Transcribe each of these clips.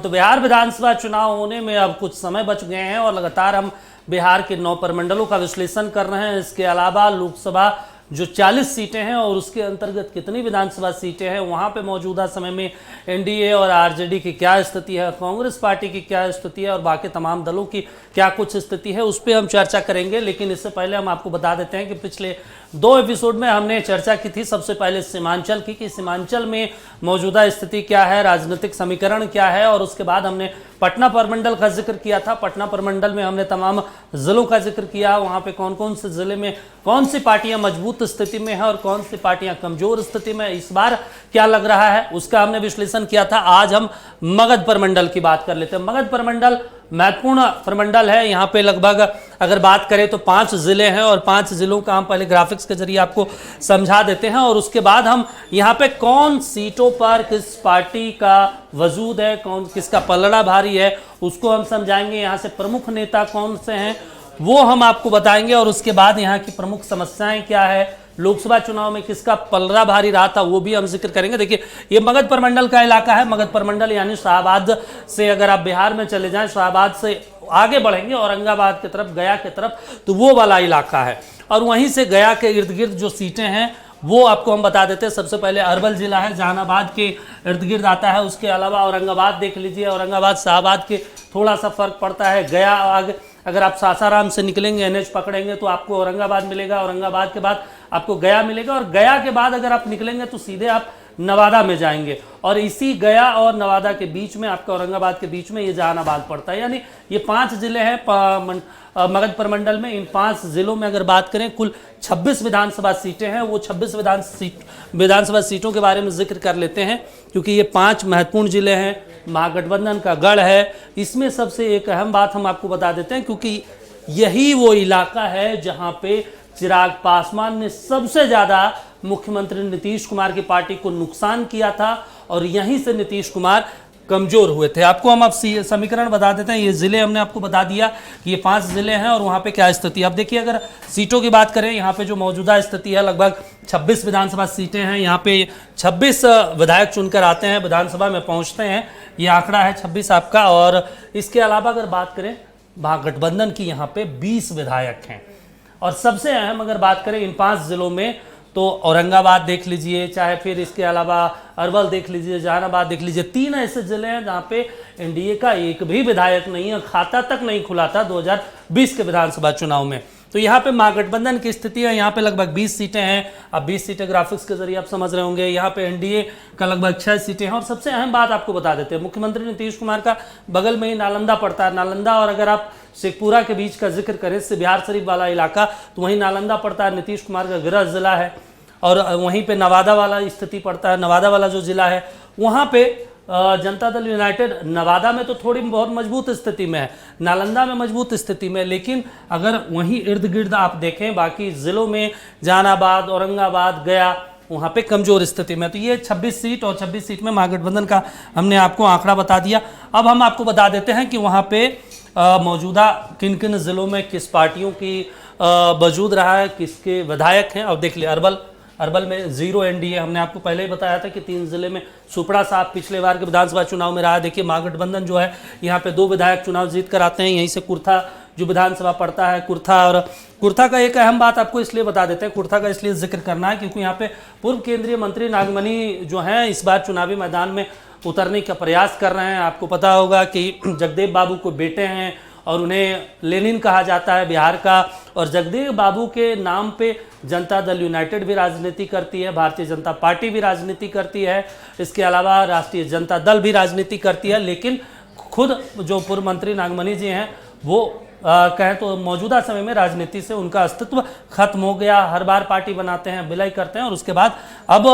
तो बिहार विधानसभा चुनाव होने में अब कुछ समय बच गए हैं और लगातार हम बिहार के 9 प्रमंडलों का विश्लेषण कर रहे हैं। इसके अलावा लोकसभा जो 40 सीटें हैं और उसके अंतर्गत कितनी विधानसभा सीटें हैं, वहां पे मौजूदा समय में एनडीए और आरजेडी की क्या स्थिति है, कांग्रेस पार्टी की क्या स्थिति है और बाकी तमाम दलों की क्या कुछ स्थिति है, उस पर हम चर्चा करेंगे। लेकिन इससे पहले हम आपको बता देते हैं कि पिछले 2 एपिसोड में हमने चर्चा की थी सबसे पहले सीमांचल की, कि सीमांचल में मौजूदा स्थिति क्या है, राजनीतिक समीकरण क्या है, और उसके बाद हमने पटना प्रमंडल का जिक्र किया था। पटना प्रमंडल में हमने तमाम जिलों का जिक्र किया, वहां पे कौन कौन से जिले में कौन सी पार्टियां मजबूत स्थिति में है और कौन सी पार्टियां कमजोर स्थिति में, इस बार क्या लग रहा है, उसका हमने विश्लेषण किया था। आज हम मगध प्रमंडल की बात कर लेते हैं। मगध प्रमंडल महत्वपूर्ण प्रमंडल है। यहाँ पे लगभग अगर बात करें तो 5 जिले हैं और 5 जिलों का हम पहले ग्राफिक्स के जरिए आपको समझा देते हैं और उसके बाद हम यहाँ पे कौन सीटों पर किस पार्टी का वजूद है, कौन किसका पलड़ा भारी है, उसको हम समझाएंगे। यहाँ से प्रमुख नेता कौन से हैं वो हम आपको बताएंगे और उसके बाद यहाँ की प्रमुख समस्याएं क्या है, लोकसभा चुनाव में किसका पलड़ा भारी रहा था वो भी हम जिक्र करेंगे। देखिए ये मगध प्रमंडल का इलाका है। मगध प्रमंडल यानी शाहबाद से अगर आप बिहार में चले जाएं, शाहबाद से आगे बढ़ेंगे औरंगाबाद की तरफ, गया की तरफ, तो वो वाला इलाका है। और वहीं से गया के इर्द गिर्द जो सीटें हैं वो आपको हम बता देते हैं। सबसे पहले अरवल जिला है, जहानाबाद के इर्द गिर्द आता है। उसके अलावा औरंगाबाद देख लीजिए, औरंगाबाद शाहबाद के थोड़ा सा फर्क पड़ता है। गया आगे अगर आप सासाराम से निकलेंगे, एनएच पकड़ेंगे तो आपको औरंगाबाद मिलेगा, औरंगाबाद के बाद आपको गया मिलेगा और गया के बाद अगर आप निकलेंगे तो सीधे आप नवादा में जाएंगे। और इसी गया और नवादा के बीच में आपका औरंगाबाद के बीच में ये जहानाबाद पड़ता है। यानी ये 5 जिले हैं मगध प्रमंडल में। इन 5 जिलों में अगर बात करें कुल 26 विधानसभा सीटें हैं। वो 26 विधानसभा सीटों के बारे में जिक्र कर लेते हैं क्योंकि ये 5 महत्वपूर्ण जिले हैं, महागठबंधन का गढ़ है। इसमें सबसे एक अहम बात हम आपको बता देते हैं क्योंकि यही वो इलाका है जहां पे चिराग पासवान ने सबसे ज्यादा मुख्यमंत्री नीतीश कुमार की पार्टी को नुकसान किया था और यहीं से नीतीश कुमार कमजोर हुए थे। आपको हम अब समीकरण बता देते हैं। ये जिले हमने आपको बता दिया कि ये 5 जिले हैं और वहां पे क्या स्थिति है। अब देखिए अगर सीटों की बात करें, यहाँ पे जो मौजूदा स्थिति है लगभग 26 विधानसभा सीटें हैं। यहाँ पे 26 विधायक चुनकर आते हैं, विधानसभा में पहुंचते हैं। ये आंकड़ा है 26 आपका। और इसके अलावा अगर बात करें महागठबंधन की, यहाँ पे 20 विधायक हैं। और सबसे अहम अगर बात करें इन 5 जिलों में तो औरंगाबाद देख लीजिए, चाहे फिर इसके अलावा अरवल देख लीजिए, जहानाबाद देख लीजिए। 3 ऐसे जिले हैं जहां पे एनडीए का एक भी विधायक नहीं है, खाता तक नहीं खुला था 2020 के विधानसभा चुनाव में। तो यहाँ पे महागठबंधन की स्थिति है। यहाँ पे लगभग 20 सीटें हैं। अब 20 सीटें ग्राफिक्स के जरिए आप समझ रहे होंगे। यहाँ पे एनडीए का लगभग 6 सीटें हैं। और सबसे अहम बात आपको बता देते हैं, मुख्यमंत्री नीतीश कुमार का बगल में ही नालंदा पड़ता है। नालंदा और अगर आप शेखपुरा के बीच का जिक्र करें, से बिहार शरीफ वाला इलाका, तो वहीं नालंदा पड़ता है, नीतीश कुमार का गृह जिला है। और वहीं पे नवादा वाला स्थिति पड़ता है। नवादा वाला जो जिला है वहाँ पे जनता दल यूनाइटेड नवादा में तो थोड़ी बहुत मजबूत स्थिति में है, नालंदा में मजबूत स्थिति में, लेकिन अगर वहीं इर्द गिर्द आप देखें बाकी जिलों में जहानाबाद, औरंगाबाद, गया, वहाँ पे कमजोर स्थिति में। तो ये 26 सीट और 26 सीट में महागठबंधन का हमने आपको आंकड़ा बता दिया। अब हम आपको बता देते हैं कि वहाँ पे मौजूदा किन किन जिलों में किस पार्टियों की वजूद रहा है, किसके विधायक हैं। अब देख लिया अरवल में 0 एनडीए, हमने आपको पहले ही बताया था कि 3 जिले में सुपड़ा साहब पिछले बार के विधानसभा चुनाव में रहा है। देखिए महागठबंधन जो है यहाँ पे 2 विधायक चुनाव जीत कर आते हैं। यहीं से कुर्था जो विधानसभा पड़ता है, कुर्था का एक अहम बात आपको इसलिए बता देते हैं, कुर्था का इसलिए जिक्र करना है क्योंकि यहाँ पे पूर्व केंद्रीय मंत्री नागमणि जो हैं इस बार चुनावी मैदान में उतरने का प्रयास कर रहे हैं। आपको पता होगा कि जगदेव बाबू को बेटे हैं और उन्हें लेनिन कहा जाता है बिहार का। और जगदेव बाबू के नाम पे जनता दल यूनाइटेड भी राजनीति करती है, भारतीय जनता पार्टी भी राजनीति करती है, इसके अलावा राष्ट्रीय जनता दल भी राजनीति करती है। लेकिन खुद जो पूर्व मंत्री नागमणि जी हैं वो कहें तो मौजूदा समय में राजनीति से उनका अस्तित्व खत्म हो गया। हर बार पार्टी बनाते हैं, विलय करते हैं और उसके बाद अब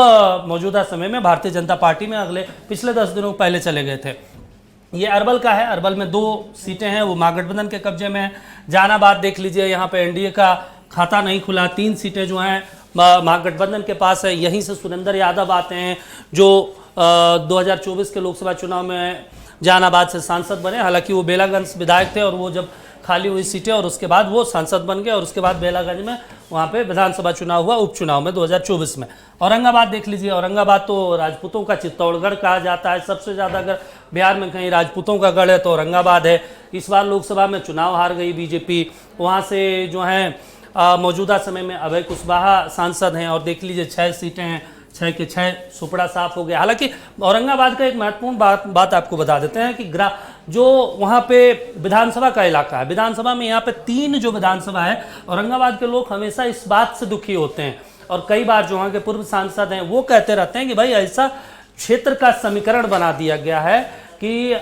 मौजूदा समय में भारतीय जनता पार्टी में पिछले 10 दिनों पहले चले गए थे। ये अरवल का है। अरवल में 2 सीटें हैं, वो महागठबंधन के कब्जे में है। जहानाबाद देख लीजिए, यहाँ पे एनडीए का खाता नहीं खुला। 3 सीटें जो हैं महागठबंधन के पास है। यहीं से सुरेंद्र यादव आते हैं जो 2024 के लोकसभा चुनाव में जहानाबाद से सांसद बने। हालांकि वो बेलागंज विधायक थे और वो जब खाली हुई सीटें और उसके बाद वो सांसद बन गए और उसके बाद बेलागंज में वहाँ पे विधानसभा चुनाव हुआ उपचुनाव में 2024 में। औरंगाबाद देख लीजिए, औरंगाबाद तो राजपूतों का चित्तौड़गढ़ कहा जाता है, सबसे ज़्यादा अगर बिहार में कहीं राजपूतों का गढ़ है तो औरंगाबाद है। इस बार लोकसभा में चुनाव हार गई बीजेपी, वहाँ से जो हैं मौजूदा समय में अभय कुशवाहा सांसद हैं और देख लीजिए 6 सीटें हैं, 6 के 6 सुपड़ा साफ हो गया। हालांकि औरंगाबाद का एक महत्वपूर्ण बात आपको बता देते हैं कि जो वहाँ पे विधानसभा का इलाका है, विधानसभा में यहाँ पे 3 जो विधानसभा है, औरंगाबाद के लोग हमेशा इस बात से दुखी होते हैं और कई बार जो वहाँ के पूर्व सांसद हैं वो कहते रहते हैं कि भाई ऐसा क्षेत्र का समीकरण बना दिया गया है कि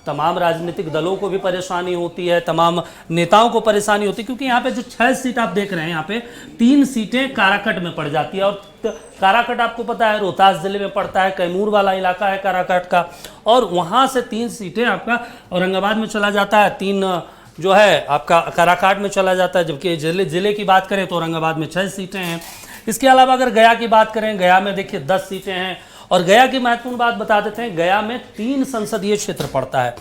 तमाम राजनीतिक दलों को भी परेशानी होती है, तमाम नेताओं को परेशानी होती है, क्योंकि यहाँ पे जो 6 सीट आप देख रहे हैं, यहाँ पे 3 सीटें काराकट में पड़ जाती है और काराकट आपको पता है रोहतास जिले में पड़ता है, कैमूर वाला इलाका है काराकट का, और वहाँ से 3 सीटें आपका औरंगाबाद में चला जाता है, 3 जो है आपका काराकाट में चला जाता है, जबकि जिले की बात करें तो औरंगाबाद में 6 सीटें हैं। इसके अलावा अगर गया की बात करें, गया में देखिए 10 सीटें हैं और गया की महत्वपूर्ण बात बता देते हैं, गया में 3 संसदीय क्षेत्र पड़ता है।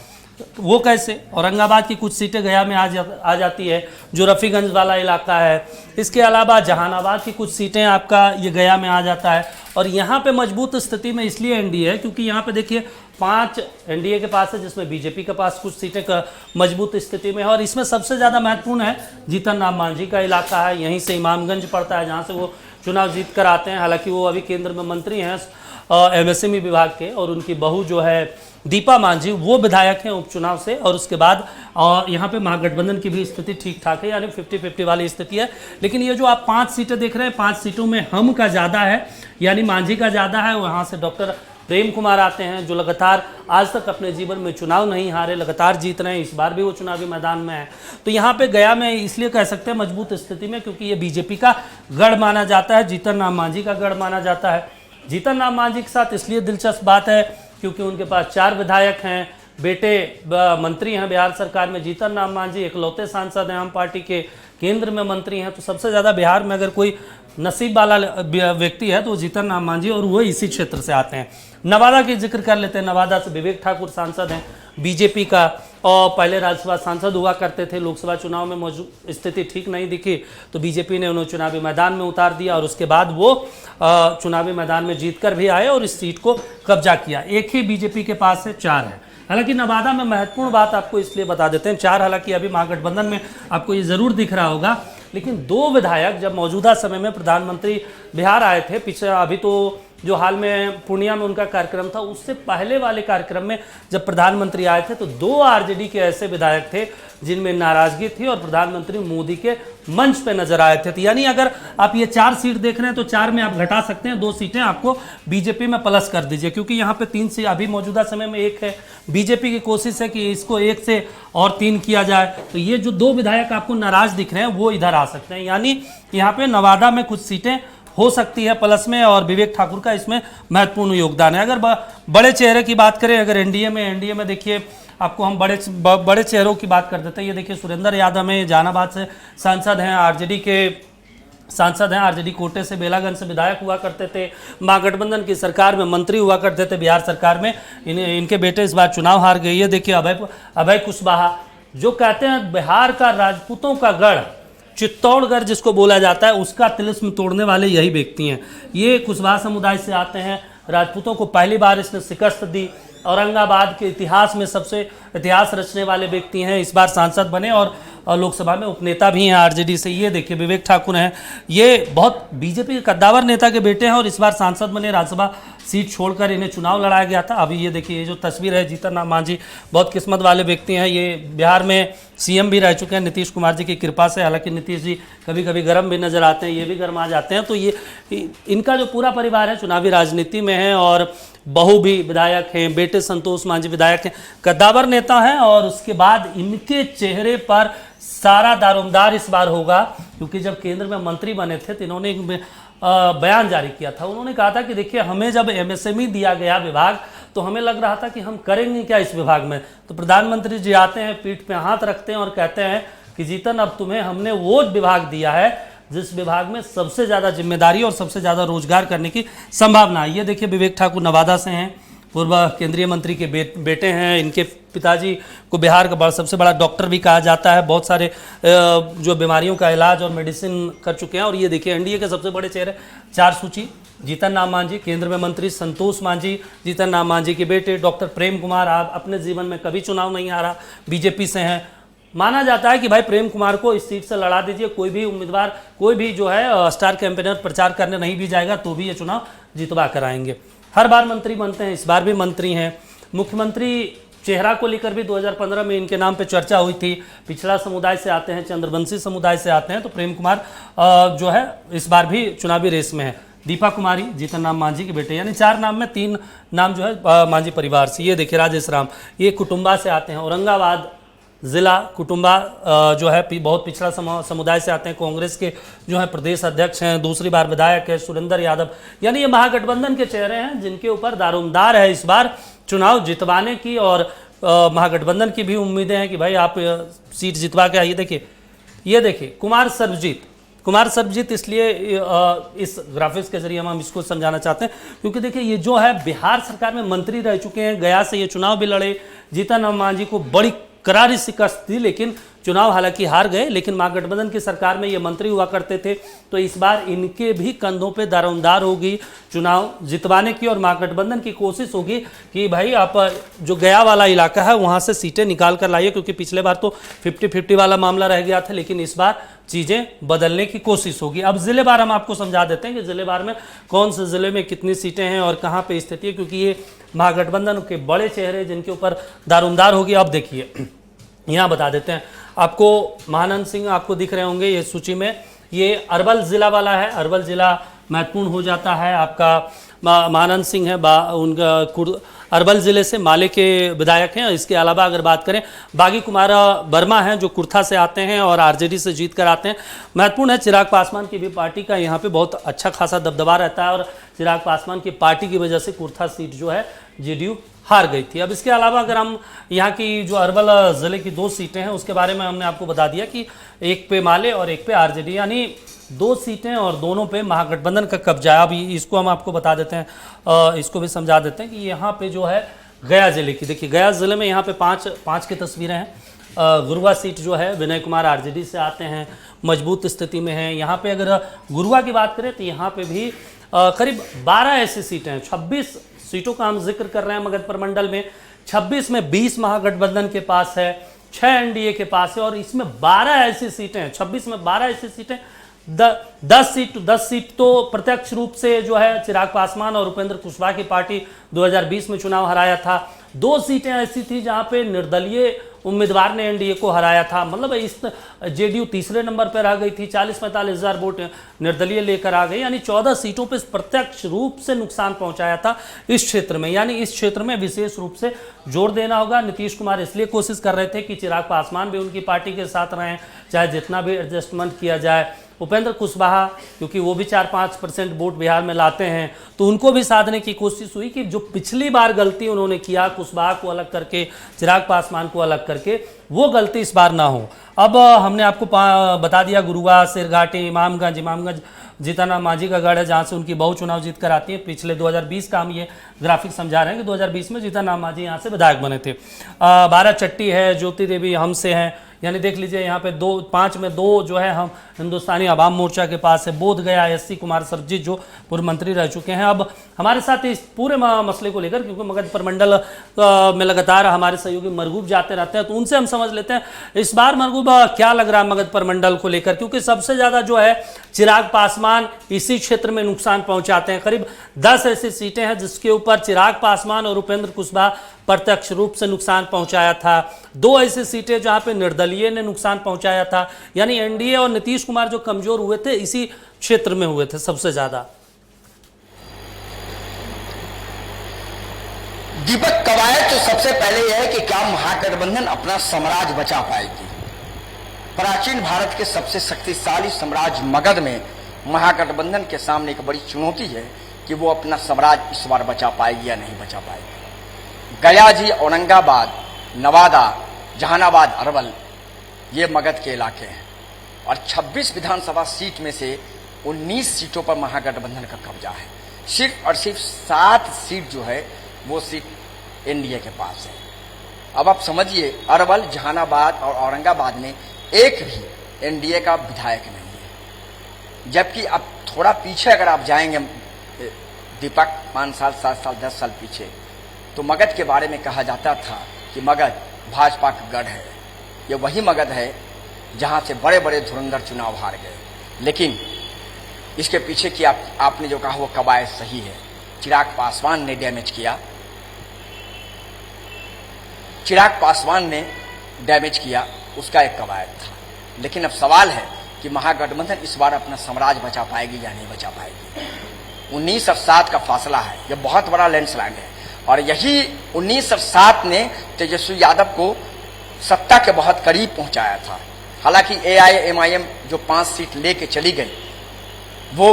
वो कैसे? औरंगाबाद की कुछ सीटें गया में आ जाती है, जो रफ़ीगंज वाला इलाका है। इसके अलावा जहानाबाद की कुछ सीटें आपका ये गया में आ जाता है और यहाँ पे मजबूत स्थिति में इसलिए एनडीए है क्योंकि यहाँ पे देखिए 5 एनडीए के पास है, जिसमें बीजेपी के पास कुछ सीटें का मजबूत स्थिति में है और इसमें सबसे ज़्यादा महत्वपूर्ण है जीतन राम मांझी का इलाका है। यहीं से इमामगंज पड़ता है जहाँ से वो चुनाव जीत कर आते हैं। हालांकि वो अभी केंद्र में मंत्री हैं एमएसएमई विभाग के और उनकी बहू जो है दीपा मांझी वो विधायक हैं उपचुनाव से। और उसके बाद यहाँ पे महागठबंधन की भी स्थिति ठीक ठाक है, यानी 50-50 वाली स्थिति है। लेकिन ये जो आप 5 सीटें देख रहे हैं, 5 सीटों में हम का ज़्यादा है, यानी मांझी का ज़्यादा है। वहाँ से डॉक्टर प्रेम कुमार आते हैं जो लगातार आज तक अपने जीवन में चुनाव नहीं हारे, लगातार जीत रहे हैं, इस बार भी वो चुनावी मैदान में है। तो यहाँ पे गया में इसलिए कह सकते हैं मजबूत स्थिति में, क्योंकि ये बीजेपी का गढ़ माना जाता है, जीतन राम मांझी का गढ़ माना जाता है। जीतन राम मांझी के साथ इसलिए दिलचस्प बात है क्योंकि उनके पास 4 विधायक हैं, बेटे मंत्री हैं बिहार सरकार में। जीतन राम मांझी इकलौते सांसद हैं आम पार्टी के, केंद्र में मंत्री हैं। तो सबसे ज़्यादा बिहार में अगर कोई नसीब वाला व्यक्ति है तो जीतन राम मांझी, और वो इसी क्षेत्र से आते हैं। नवादा की जिक्र कर लेते हैं, नवादा से विवेक ठाकुर सांसद हैं बीजेपी का और पहले राज्यसभा सांसद हुआ करते थे। लोकसभा चुनाव में मौजूद स्थिति ठीक नहीं दिखी तो बीजेपी ने उन्हें चुनावी मैदान में उतार दिया और उसके बाद वो चुनावी मैदान में जीतकर भी आए और इस सीट को कब्जा किया। एक ही बीजेपी के पास है, 4 है। हालांकि नवादा में महत्वपूर्ण बात आपको इसलिए बता देते हैं, 4 हालांकि अभी महागठबंधन में आपको ये ज़रूर दिख रहा होगा, लेकिन 2 विधायक जब मौजूदा समय में प्रधानमंत्री बिहार आए थे, पिछले अभी तो जो हाल में पूर्णिया में उनका कार्यक्रम था, उससे पहले वाले कार्यक्रम में जब प्रधानमंत्री आए थे तो 2 आरजेडी के ऐसे विधायक थे जिनमें नाराजगी थी और प्रधानमंत्री मोदी के मंच पे नजर आए थे। तो यानी अगर आप ये 4 सीट देख रहे हैं तो 4 में आप घटा सकते हैं, 2 सीटें आपको बीजेपी में प्लस कर दीजिए, क्योंकि यहाँ पे 3 से अभी मौजूदा समय में 1 है। बीजेपी की कोशिश है कि इसको 1 से और 3 किया जाए। तो ये जो 2 विधायक आपको नाराज दिख रहे हैं वो इधर आ सकते हैं, यानी यहाँ पे नवादा में कुछ सीटें हो सकती है प्लस में और विवेक ठाकुर का इसमें महत्वपूर्ण योगदान है। अगर बड़े चेहरे की बात करें, अगर एनडीए में देखिए आपको हम बड़े चेहरों की बात कर देते हैं। ये देखिए सुरेंद्र यादव हैं, जहानाबाद से सांसद हैं, आरजेडी के सांसद हैं, आरजेडी कोटे से बेलागंज से विधायक हुआ करते थे, महागठबंधन की सरकार में मंत्री हुआ करते थे बिहार सरकार में। इनके बेटे इस बार चुनाव हार गए। ये देखिए अभय कुशवाहा, जो कहते हैं बिहार का राजपूतों का गढ़, चित्तौड़गढ़ जिसको बोला जाता है, उसका तिलिस्म तोड़ने वाले यही व्यक्ति हैं। ये कुशवाहा समुदाय से आते हैं। राजपूतों को पहली बार इसने शिकस्त दी। औरंगाबाद के इतिहास में सबसे इतिहास रचने वाले व्यक्ति हैं, इस बार सांसद बने और लोकसभा में उपनेता भी हैं आरजेडी से। ये देखिए विवेक ठाकुर हैं, ये बहुत बीजेपी के कद्दावर नेता के बेटे हैं और इस बार सांसद बने। राज्यसभा सीट छोड़कर इन्हें चुनाव लड़ाया गया था। अभी ये देखिए ये जो तस्वीर है, जीतन राम मांझी बहुत किस्मत वाले व्यक्ति हैं। ये बिहार में सीएम भी रह चुके हैं नीतीश कुमार जी की कृपा से। हालांकि नीतीश जी कभी कभी गर्म भी नजर आते हैं, ये भी गर्म आ जाते हैं। तो ये इनका जो पूरा परिवार है चुनावी राजनीति में है और बहू भी विधायक हैं, बेटे संतोष मांझी विधायक हैं, कद्दावर नेता हैं। और उसके बाद इनके चेहरे पर सारा दारोमदार इस बार होगा, क्योंकि जब केंद्र में मंत्री बने थे तो इन्होंने एक बयान जारी किया था। उन्होंने कहा था कि देखिए हमें जब एमएसएमई दिया गया विभाग तो हमें लग रहा था कि हम करेंगे क्या इस विभाग में। तो प्रधानमंत्री जी आते हैं, पीठ पे हाथ रखते हैं और कहते हैं कि जीतन अब तुम्हें हमने वो विभाग दिया है जिस विभाग में सबसे ज़्यादा जिम्मेदारी और सबसे ज़्यादा रोजगार करने की संभावना है। ये देखिए विवेक ठाकुर नवादा से हैं, पूर्व केंद्रीय मंत्री के बेटे हैं। इनके पिताजी को बिहार का सबसे बड़ा डॉक्टर भी कहा जाता है, बहुत सारे जो बीमारियों का इलाज और मेडिसिन कर चुके हैं। और ये देखिए एनडीए के सबसे बड़े चेहरे, 4 सूची, जीतन राम मांझी, केंद्र में मंत्री संतोष मांझी, जीतन राम मांझी के बेटे डॉक्टर प्रेम कुमार, आप अपने जीवन में कभी चुनाव नहीं हारा, बीजेपी से हैं। माना जाता है कि भाई प्रेम कुमार को इस सीट से लड़ा दीजिए, कोई भी उम्मीदवार, कोई भी जो है स्टार कैंपेनर प्रचार करने नहीं भी जाएगा तो भी ये चुनाव जितवा कराएंगे। हर बार मंत्री बनते हैं, इस बार भी मंत्री हैं। मुख्यमंत्री चेहरा को लेकर भी 2015 में इनके नाम पे चर्चा हुई थी। पिछड़ा समुदाय से आते हैं, चंद्रवंशी समुदाय से आते हैं, तो प्रेम कुमार जो है इस बार भी चुनावी रेस में है। दीपा कुमारी, जीतन राम मांझी के बेटे, यानी 4 नाम में 3 नाम जो है मांझी परिवार से। ये देखिए राजेश राम, ये कुटुंबा से आते हैं, औरंगाबाद जिला कुटुंबा जो है बहुत पिछड़ा समुदाय से आते हैं। कांग्रेस के जो है प्रदेश अध्यक्ष हैं, दूसरी बार विधायक है सुरेंद्र यादव। यानी ये महागठबंधन के चेहरे हैं जिनके ऊपर दारोमदार है इस बार चुनाव जितवाने की, और महागठबंधन की भी उम्मीदें हैं कि भाई आप सीट जितवा के आइए। देखिए ये देखिए कुमार सर्वजीत इसलिए इस ग्राफिक्स के जरिए हम इसको समझाना चाहते हैं क्योंकि देखिए ये जो है बिहार सरकार में मंत्री रह चुके हैं, गया से ये चुनाव भी लड़े। जीतन राम मांझी को बड़ी करारी शिकस्त थी, लेकिन चुनाव हालांकि हार गए, लेकिन महागठबंधन की सरकार में ये मंत्री हुआ करते थे। तो इस बार इनके भी कंधों पे दारोमदार होगी चुनाव जितवाने की, और महागठबंधन की कोशिश होगी कि भाई आप जो गया वाला इलाका है वहाँ से सीटें निकाल कर लाइए, क्योंकि पिछले बार तो 50-50 वाला मामला रह गया था, लेकिन इस बार चीज़ें बदलने की कोशिश होगी। अब जिलेवार हम आपको समझा देते हैं कि जिलेवार में कौन से ज़िले में कितनी सीटें हैं और कहाँ पर स्थिति है, क्योंकि ये महागठबंधन के बड़े चेहरे जिनके ऊपर दारोमदार होगी। अब देखिए यहाँ बता देते हैं आपको, महानंद सिंह आपको दिख रहे होंगे ये सूची में, ये अरवल जिला वाला है। अरवल जिला महत्वपूर्ण हो जाता है आपका। महानंद सिंह है उनका अरवल जिले से, माले के विधायक हैं। इसके अलावा अगर बात करें, बागी कुमार वर्मा हैं जो कुर्था से आते हैं और आरजेडी से जीत कर आते हैं। महत्वपूर्ण है, चिराग पासवान की भी पार्टी का यहाँ पे बहुत अच्छा खासा दबदबा रहता है, और चिराग पासवान की पार्टी की वजह से कुर्था सीट जो है जेडीयू हार गई थी। अब इसके अलावा अगर हम यहाँ की जो अरवल ज़िले की 2 सीटें हैं उसके बारे में हमने आपको बता दिया कि एक पे माले और एक पे आरजेडी, यानी 2 सीटें और दोनों पे महागठबंधन का कब्जा है। अब इसको हम आपको बता देते हैं, इसको भी समझा देते हैं कि यहाँ पे जो है गया ज़िले की, देखिए गया ज़िले में यहाँ पे 5 की तस्वीरें हैं। गुरुआ सीट जो है विनय कुमार आरजेडी से आते हैं, मजबूत स्थिति में है। यहाँ पे अगर गुरुआ की बात करें तो यहाँ पे भी करीब 12 ऐसी सीटें हैं। 26 सीटों का हम जिक्र कर रहे हैं मगध प्रमंडल में, 26 में 20 महागठबंधन के पास है, 6 एनडीए के पास है, और इसमें 12 ऐसी सीटें हैं, 26 में 12 ऐसी सीटें, 10 सीट तो प्रत्यक्ष रूप से जो है चिराग पासवान और उपेंद्र कुशवाहा की पार्टी 2020 में चुनाव हराया था। 2 सीटें ऐसी थी जहां पे निर्दलीय उम्मीदवार ने एनडीए को हराया था, मतलब इस जेडीयू तीसरे नंबर पर आ गई थी, 40-45 हज़ार वोट निर्दलीय लेकर आ गई, यानी 14 सीटों पर प्रत्यक्ष रूप से नुकसान पहुंचाया था इस क्षेत्र में। यानी इस क्षेत्र में विशेष रूप से जोर देना होगा। नीतीश कुमार इसलिए कोशिश कर रहे थे कि चिराग पासवान भी उनकी पार्टी के साथ रहें, चाहे जितना भी एडजस्टमेंट किया जाए। उपेंद्र कुशवाहा क्योंकि वो भी 4-5% वोट बिहार में लाते हैं, तो उनको भी साधने की कोशिश हुई कि जो पिछली बार गलती उन्होंने किया, कुशवाहा को अलग करके, चिराग पासवान को अलग करके, वो गलती इस बार ना हो। अब हमने आपको बता दिया गुरुआ, सिरघाटी, इमामगंज जीतन राम मांझी का गढ़ है जहाँ से उनकी बहु चुनाव जीत कर आती है। पिछले 2020 का हम ये ग्राफिक समझा रहे हैं कि 2020 में जीतन राम मांझी यहाँ से विधायक बने थे। 12 चट्टी है, ज्योति देवी हमसे हैं, यानी देख लीजिए यहाँ पे 5 में 2 जो है हम हिंदुस्तानी आवाम मोर्चा के पास है। बोध गया एससी कुमार सर्वजीत जो पूर्व मंत्री रह चुके हैं। अब हमारे साथ इस पूरे मसले को लेकर, क्योंकि मगध प्रमंडल में लगातार हमारे सहयोगी मरगूब जाते रहते हैं, तो उनसे हम समझ लेते हैं इस बार मरगूब क्या लग रहा है मगध प्रमंडल को लेकर, क्योंकि सबसे ज़्यादा जो है चिराग पासवान इसी क्षेत्र में नुकसान पहुंचाते हैं। करीब 10 ऐसी सीटें हैं जिसके ऊपर चिराग पासवान और उपेंद्र कुशवाहा प्रत्यक्ष रूप से नुकसान पहुंचाया था। 2 ऐसी सीटें जहां पे निर्दलीय ने नुकसान पहुंचाया था, यानी एनडीए और नीतीश कुमार जो कमजोर हुए थे इसी क्षेत्र में हुए थे सबसे ज्यादा। दीपक, कवायद तो सबसे पहले यह है कि क्या महागठबंधन अपना साम्राज्य बचा पाएगी। प्राचीन भारत के सबसे शक्तिशाली साम्राज्य मगध में महागठबंधन के सामने एक बड़ी चुनौती है कि वो अपना साम्राज्य इस बार बचा पाएगी या नहीं बचा पाएगी। गया जी, औरंगाबाद, नवादा, जहानाबाद, अरवल, ये मगध के इलाके हैं, और 26 विधानसभा सीट में से 19 सीटों पर महागठबंधन का कब्जा है। सिर्फ और सिर्फ 7 सीट जो है वो सीट एनडीए के पास है। अब आप समझिए, अरवल, जहानाबाद और औरंगाबाद में एक भी एनडीए का विधायक नहीं है। जबकि अब थोड़ा पीछे अगर आप जाएंगे दीपक, 5 साल, 7 साल, 10 साल पीछे, तो मगध के बारे में कहा जाता था कि मगध भाजपा का गढ़ है। ये वही मगध है जहां से बड़े बड़े धुरंधर चुनाव हार गए। लेकिन इसके पीछे की आपने जो कहा वो कवायद सही है। चिराग पासवान ने डैमेज किया, चिराग पासवान ने डैमेज किया, उसका एक कवायद था। लेकिन अब सवाल है कि महागठबंधन इस बार अपना साम्राज्य बचा पाएगी या नहीं बचा पाएगी। 19 और 7 का फासला है, यह बहुत बड़ा लैंडस्लाइड है। और यही 19 और 7 ने तेजस्वी यादव को सत्ता के बहुत करीब पहुंचाया था। हालांकि AIMIM जो 5 सीट लेके चली गई, वो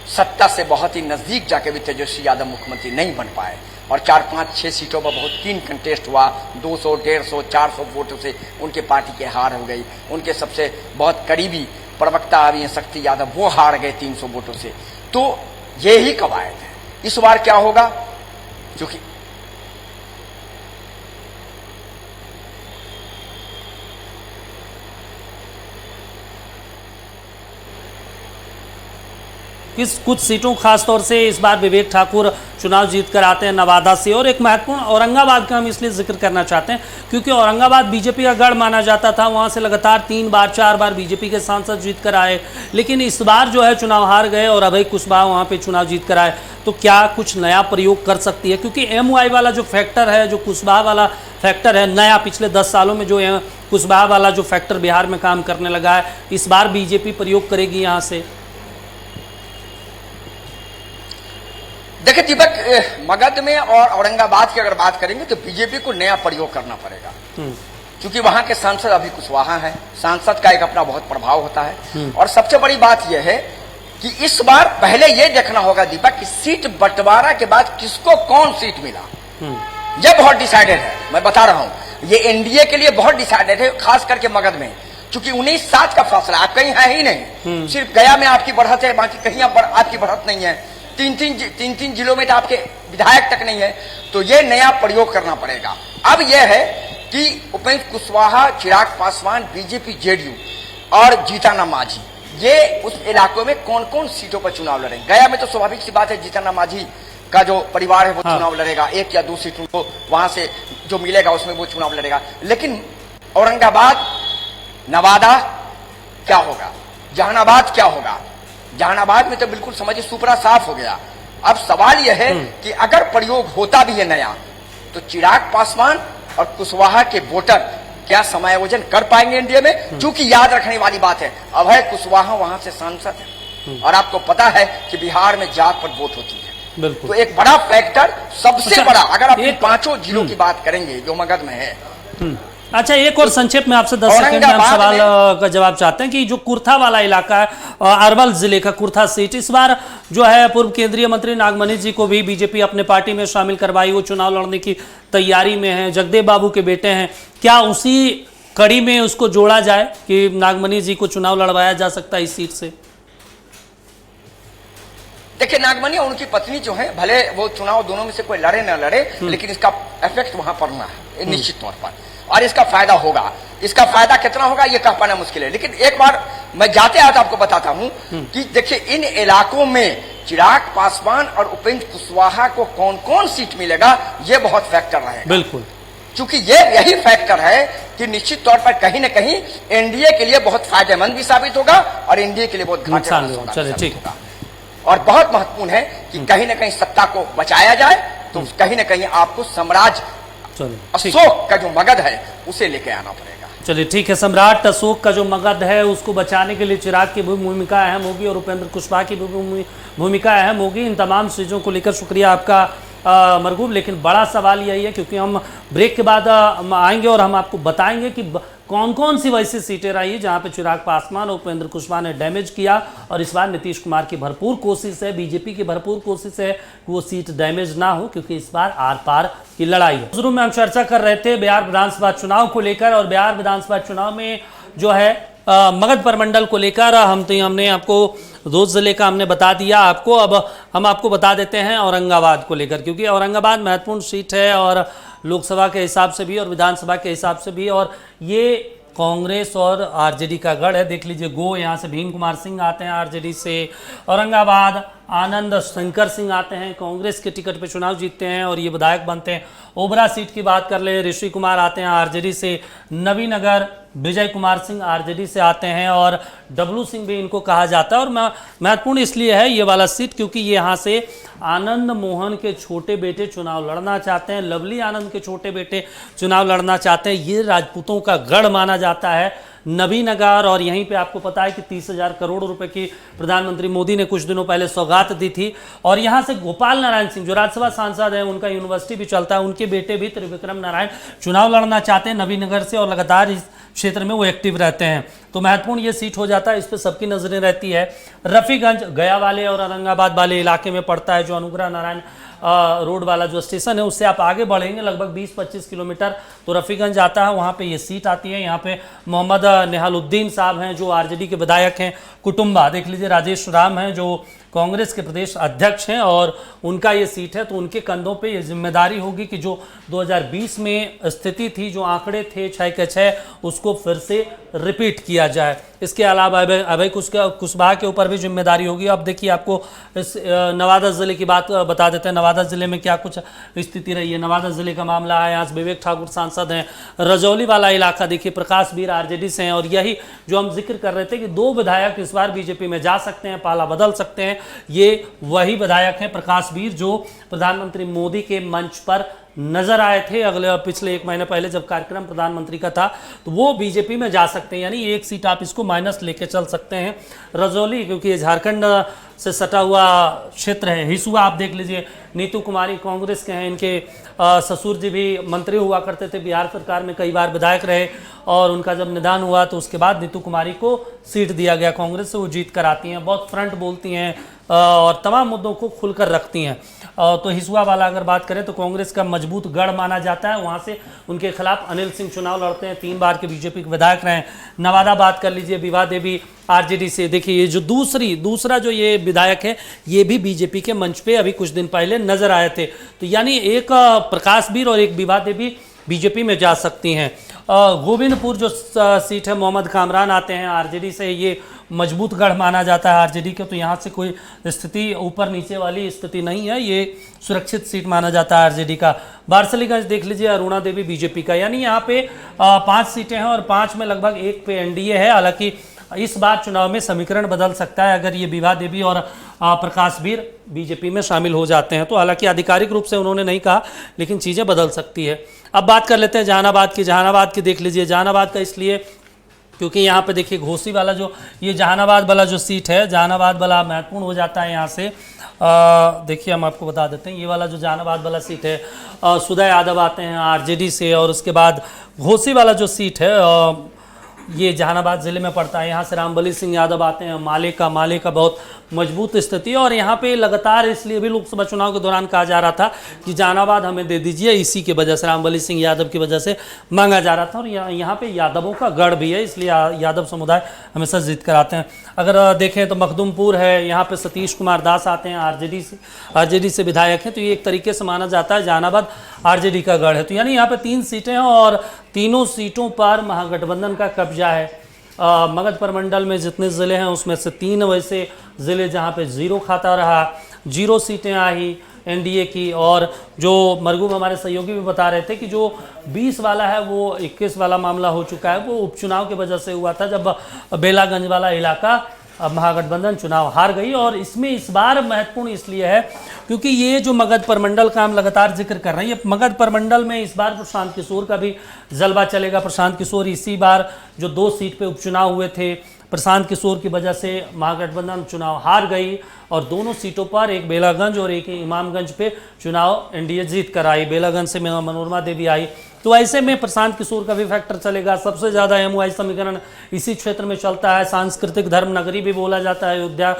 सत्ता से बहुत ही नजदीक जाके भी तेजस्वी यादव मुख्यमंत्री नहीं बन पाए। और 4, 5, 6 सीटों पर बहुत कीन कंटेस्ट हुआ। 200, 150, 400 वोटों से उनके पार्टी की हार हो गई। उनके सबसे बहुत करीबी प्रवक्ता आ रही है शक्ति यादव, वो हार गए 300 वोटों से। तो ये ही कवायद है। इस बार क्या होगा, क्योंकि कुछ सीटों खासतौर से इस बार विवेक ठाकुर चुनाव जीत कर आते हैं नवादा से। और एक महत्वपूर्ण औरंगाबाद का हम इसलिए जिक्र करना चाहते हैं क्योंकि औरंगाबाद बीजेपी का गढ़ माना जाता था। वहां से लगातार 3 बार 4 बार बीजेपी के सांसद जीत कर आए, लेकिन इस बार जो है चुनाव हार गए और अभय कुशवाहा वहां पे चुनाव जीत कर आए। तो क्या कुछ नया प्रयोग कर सकती है? क्योंकि MY वाला जो फैक्टर है, जो कुशवाहा वाला फैक्टर है, नया पिछले 10 सालों में जो कुशवाहा वाला जो फैक्टर बिहार में काम करने लगा है, इस बार बीजेपी प्रयोग करेगी यहाँ से? देखिए दीपक, मगध में और औरंगाबाद की अगर बात करेंगे तो बीजेपी को नया प्रयोग करना पड़ेगा। क्योंकि वहां के सांसद अभी कुशवाहा है, सांसद का एक अपना बहुत प्रभाव होता है। और सबसे बड़ी बात यह है कि इस बार पहले यह देखना होगा दीपक कि सीट बंटवारा के बाद किसको कौन सीट मिला। यह बहुत डिसाइडेड है, मैं बता रहा हूं। ये एनडीए के लिए बहुत डिसाइडेड है, खास करके मगध में, क्योंकि 19-7 का फासला आप कहीं है ही नहीं। सिर्फ गया में आपकी बढ़त है, बाकी कहीं आपकी बढ़त नहीं है। 3 जिलों में तो आपके विधायक तक नहीं है। तो ये नया प्रयोग करना पड़ेगा। अब यह है कि उपेंद्र कुशवाहा, चिराग पासवान, बीजेपी, जेडीयू और जीतन मांझी, ये उस इलाकों में कौन कौन सीटों पर चुनाव लड़ेंगे। गया में तो स्वाभाविक सी बात है, जीतन मांझी का जो परिवार है वो चुनाव लड़ेगा। 1 या 2 सीटों को वहां से जो मिलेगा उसमें वो चुनाव लड़ेगा। लेकिन औरंगाबाद, नवादा क्या होगा, जहानाबाद क्या होगा? जहानाबाद में तो बिल्कुल समझिए सुपरा साफ हो गया। अब सवाल यह है कि अगर प्रयोग होता भी है नया, तो चिराग पासवान और कुशवाहा के वोटर क्या समायोजन कर पाएंगे एनडीए में? क्योंकि याद रखने वाली बात है, अभय कुशवाहा वहां से सांसद है और आपको पता है कि बिहार में जात पर वोट होती है। तो एक बड़ा फैक्टर, सबसे बड़ा, अगर आप 5 जिलों की बात करेंगे जो मगध में है। अच्छा, एक और संक्षेप में आपसे 10 सेकंड में हम सवाल का जवाब चाहते हैं कि जो कुर्था वाला इलाका है, अरवल जिले का कुर्था सीट, इस बार जो है पूर्व केंद्रीय मंत्री नागमणि जी को भी बीजेपी अपने पार्टी में शामिल करवाई, वो चुनाव लड़ने की तैयारी में है, जगदेव बाबू के बेटे हैं। क्या उसी कड़ी में उसको जोड़ा जाए कि नागमणि जी को चुनाव लड़वाया जा सकता है इस सीट से? देखिए, नागमणि और उनकी पत्नी जो है, भले वो चुनाव दोनों में से कोई लड़े ना लड़े, लेकिन इसका इफेक्ट वहां पड़ना है निश्चित तौर पर, और इसका फायदा होगा। इसका फायदा कितना होगा ये कह पाना मुश्किल है। लेकिन एक बार मैं जाते आते आपको बताता हूं कि देखिए, इन इलाकों में चिराग पासवान और उपेंद्र कुशवाहा को कौन कौन सीट मिलेगा, ये बहुत फैक्टर रहेगा। बिल्कुल, क्योंकि ये यही फैक्टर है कि निश्चित तौर पर कहीं न कहीं एनडीए के लिए बहुत फायदेमंद भी साबित होगा और एनडीए के लिए बहुत घाटेदार होगा। और बहुत महत्वपूर्ण है कि कहीं न कहीं सत्ता को बचाया जाए, तो कहीं न कहीं आपको साम्राज्य अशोक का जो मगध है उसे लेके आना पड़ेगा। चलिए ठीक है, सम्राट अशोक का जो मगध है उसको बचाने के लिए चिराग की भी भूमिका अहम होगी और उपेंद्र कुशवाहा की भी भूमिका अहम होगी। इन तमाम चीज़ों को लेकर शुक्रिया आपका मरगूब। लेकिन बड़ा सवाल यही है, क्योंकि हम ब्रेक के बाद आएंगे और हम आपको बताएंगे कि कौन कौन सी वैसी सीटें रही जहां पे चिराग पासवान और उपेंद्र कुशवाहा ने डैमेज किया, और इस बार नीतीश कुमार की भरपूर कोशिश है, बीजेपी की भरपूर कोशिश है कि वो सीट डैमेज ना हो, क्योंकि इस बार आर पार की लड़ाई है। शुरू में हम चर्चा कर रहे थे बिहार विधानसभा चुनाव को लेकर, और बिहार विधानसभा चुनाव में जो है मगध प्रमंडल को लेकर हमने आपको 2 जिले का हमने बता दिया आपको। अब हम आपको बता देते हैं औरंगाबाद को लेकर, क्योंकि औरंगाबाद महत्वपूर्ण सीट है और लोकसभा के हिसाब से भी और विधानसभा के हिसाब से भी। और ये कांग्रेस और आरजेडी का गढ़ है। देख लीजिए गो यहाँ से भीम कुमार सिंह आते हैं आरजेडी से, औरंगाबाद आनंद शंकर सिंह आते हैं, कांग्रेस के टिकट पे चुनाव जीतते हैं और ये विधायक बनते हैं। ओबरा सीट की बात कर ले, ऋषि कुमार आते हैं आरजेडी से, नवीनगर विजय कुमार सिंह आरजेडी से आते हैं और डब्लू सिंह भी इनको कहा जाता है। और महत्वपूर्ण इसलिए है ये वाला सीट क्योंकि ये यहाँ से आनंद मोहन के छोटे बेटे चुनाव लड़ना चाहते हैं, लवली आनंद के छोटे बेटे चुनाव लड़ना चाहते हैं। ये राजपूतों का गढ़ माना जाता है नबीनगर। और यहीं पे आपको पता है कि 30,000 करोड़ रुपए की प्रधानमंत्री मोदी ने कुछ दिनों पहले सौगात दी थी। और यहाँ से गोपाल नारायण सिंह जो राज्यसभा सांसद हैं, उनका यूनिवर्सिटी भी चलता है, उनके बेटे भी त्रिविक्रम नारायण चुनाव लड़ना चाहते हैं नबीनगर से और लगातार इस क्षेत्र में वो एक्टिव रहते हैं। तो महत्वपूर्ण ये सीट हो जाता है, इस पर सबकी नजरें रहती है। रफीगंज गया वाले और औरंगाबाद वाले इलाके में पड़ता है, जो अनुग्रह नारायण रोड वाला जो स्टेशन है उससे आप आगे बढ़ेंगे लगभग 20-25 किलोमीटर तो रफीगंज आता है, वहाँ पे ये सीट आती है। यहाँ पे मोहम्मद निहालुद्दीन साहब हैं जो आरजेडी के विधायक हैं। कुटुंबा देख लीजिए राजेश राम हैं जो कांग्रेस के प्रदेश अध्यक्ष हैं और उनका ये सीट है, तो उनके कंधों पे ये जिम्मेदारी होगी कि जो 2020 में स्थिति थी, जो आंकड़े थे 6 के 6, उसको फिर से रिपीट किया जाए। इसके अलावा अभय कुशवाहा के ऊपर भी जिम्मेदारी होगी। अब देखिए आपको इस नवादा ज़िले की बात बता देते हैं, नवादा ज़िले में क्या कुछ स्थिति रही है। नवादा ज़िले का मामला है, यहाँ से विवेक ठाकुर सांसद हैं। रजौली वाला इलाका देखिए प्रकाश वीर आरजेडी से हैं और यही जो हम जिक्र कर रहे थे कि 2 विधायक इस बार बीजेपी में जा सकते हैं, पाला बदल सकते हैं। ये वही विधायक हैं प्रकाश वीर जो प्रधानमंत्री मोदी के मंच पर नजर आए थे पिछले 1 महीने पहले जब कार्यक्रम प्रधानमंत्री का था, तो वो बीजेपी में जा सकते हैं, यानी 1 सीट आप इसको माइनस लेके चल सकते हैं। रजौली क्योंकि ये झारखंड से सटा हुआ क्षेत्र है। हिसुआ आप देख लीजिए, नीतू कुमारी कांग्रेस के हैं, इनके ससुर जी भी मंत्री हुआ करते थे, बिहार सरकार में कई बार विधायक रहे और उनका जब निधन हुआ तो उसके बाद नीतू कुमारी को सीट दिया गया कांग्रेस से। वो जीत कर आती हैं, बहुत फ्रंट बोलती हैं और तमाम मुद्दों को खुलकर रखती हैं। तो हिसुआ वाला अगर बात करें तो कांग्रेस का मजबूत गढ़ माना जाता है, वहाँ से उनके खिलाफ अनिल सिंह चुनाव लड़ते हैं, 3 बार के बीजेपी के विधायक रहे हैं। नवादा बात कर लीजिए, विभा देवी आरजेडी से, देखिए ये जो दूसरा जो ये विधायक है ये भी बीजेपी के मंच पे अभी कुछ दिन पहले नजर आए थे। तो यानी एक प्रकाश वीर और एक विभा देवी बीजेपी में जा सकती हैं। गोविंदपुर जो सीट है मोहम्मद कामरान आते हैं आरजेडी से, ये मजबूत गढ़ माना जाता है आरजेडी के, तो यहाँ से कोई स्थिति ऊपर नीचे वाली स्थिति नहीं है, ये सुरक्षित सीट माना जाता है आरजेडी का। बारसलीगंज देख लीजिए, अरुणा देवी बीजेपी का, यानी यहाँ पे 5 सीटें हैं और 5 में लगभग 1 पे एनडीए है। हालांकि इस बार चुनाव में समीकरण बदल सकता है अगर ये विभा देवी और प्रकाश वीर बीजेपी में शामिल हो जाते हैं तो। हालांकि आधिकारिक रूप से उन्होंने नहीं कहा, लेकिन चीज़ें बदल सकती है। अब बात कर लेते हैं जहानाबाद की देख लीजिए, जहानाबाद का इसलिए क्योंकि यहाँ पे देखिए घोसी वाला जो ये जहानाबाद वाला जो सीट है, जहानाबाद वाला महत्वपूर्ण हो जाता है यहाँ से। देखिए हम आपको बता देते हैं, ये वाला जो जहानाबाद वाला सीट है, सुधा यादव आते हैं आरजेडी से और उसके बाद घोसी वाला जो सीट है ये जहानाबाद ज़िले में पड़ता है, यहाँ से रामबली सिंह यादव आते हैं। माले का बहुत मजबूत स्थिति है और यहाँ पे लगातार इसलिए भी लोकसभा चुनाव के दौरान कहा जा रहा था कि जहानाबाद हमें दे दीजिए, इसी की वजह से रामबली सिंह यादव की वजह से मांगा जा रहा था। और यहाँ पे यादवों का गढ़ भी है, इसलिए यादव समुदाय हमेशा जीत कर आते हैं। अगर देखें तो मखदुमपुर है, यहाँ पे सतीश कुमार दास आते हैं आरजेडी से विधायक हैं, तो ये एक तरीके से माना जाता है जहानाबाद आरजेडी का गढ़ है। तो यानी यहाँ पे 3 सीटें हैं और तीनों सीटों पर महागठबंधन का कब्जा है। मगध प्रमंडल में जितने ज़िले हैं उसमें से 3 वैसे ज़िले जहाँ पे 0 खाता रहा, 0 सीटें आई एनडीए की। और जो मरगूब हमारे सहयोगी भी बता रहे थे कि जो 20 वाला है वो 21 वाला मामला हो चुका है, वो उपचुनाव की वजह से हुआ था जब बेलागंज वाला इलाका महागठबंधन चुनाव हार गई। और इसमें इस बार महत्वपूर्ण इसलिए है क्योंकि ये जो मगध प्रमंडल का हम लगातार जिक्र कर रहे हैं, ये मगध प्रमंडल में इस बार प्रशांत किशोर का भी जलवा चलेगा। प्रशांत किशोर इसी बार जो 2 सीट पे उपचुनाव हुए थे, प्रशांत किशोर की वजह से महागठबंधन चुनाव हार गई और दोनों सीटों पर, एक बेलागंज और एक इमामगंज पे चुनाव एनडीए जीत कर आई। बेलागंज से मनोरमा देवी आई, तो ऐसे में प्रशांत किशोर का भी फैक्टर चलेगा। सबसे ज़्यादा एमओआई समीकरण इसी क्षेत्र में चलता है, सांस्कृतिक धर्म नगरी भी बोला जाता है अयोध्या,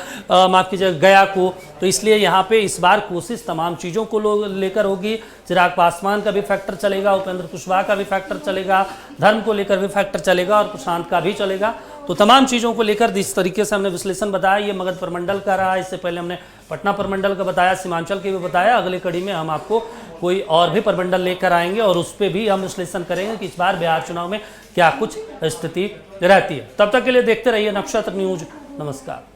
माफ़ कीजिए गया को। तो इसलिए यहाँ पे इस बार कोशिश तमाम चीज़ों को लेकर होगी। चिराग पासवान का भी फैक्टर चलेगा, उपेंद्र कुशवाहा का भी फैक्टर चलेगा, धर्म को लेकर भी फैक्टर चलेगा और प्रशांत का भी चलेगा। तो तमाम चीज़ों को लेकर इस तरीके से हमने विश्लेषण बताया। ये मगध प्रमंडल का रहा, इससे पहले हमने पटना प्रमंडल का बताया, सीमांचल के भी बताया। अगली कड़ी में हम आपको कोई और भी प्रमंडल लेकर आएंगे और उस पर भी हम विश्लेषण करेंगे कि इस बार बिहार चुनाव में क्या कुछ स्थिति रहती है। तब तक के लिए देखते रहिए नक्षत्र न्यूज। नमस्कार।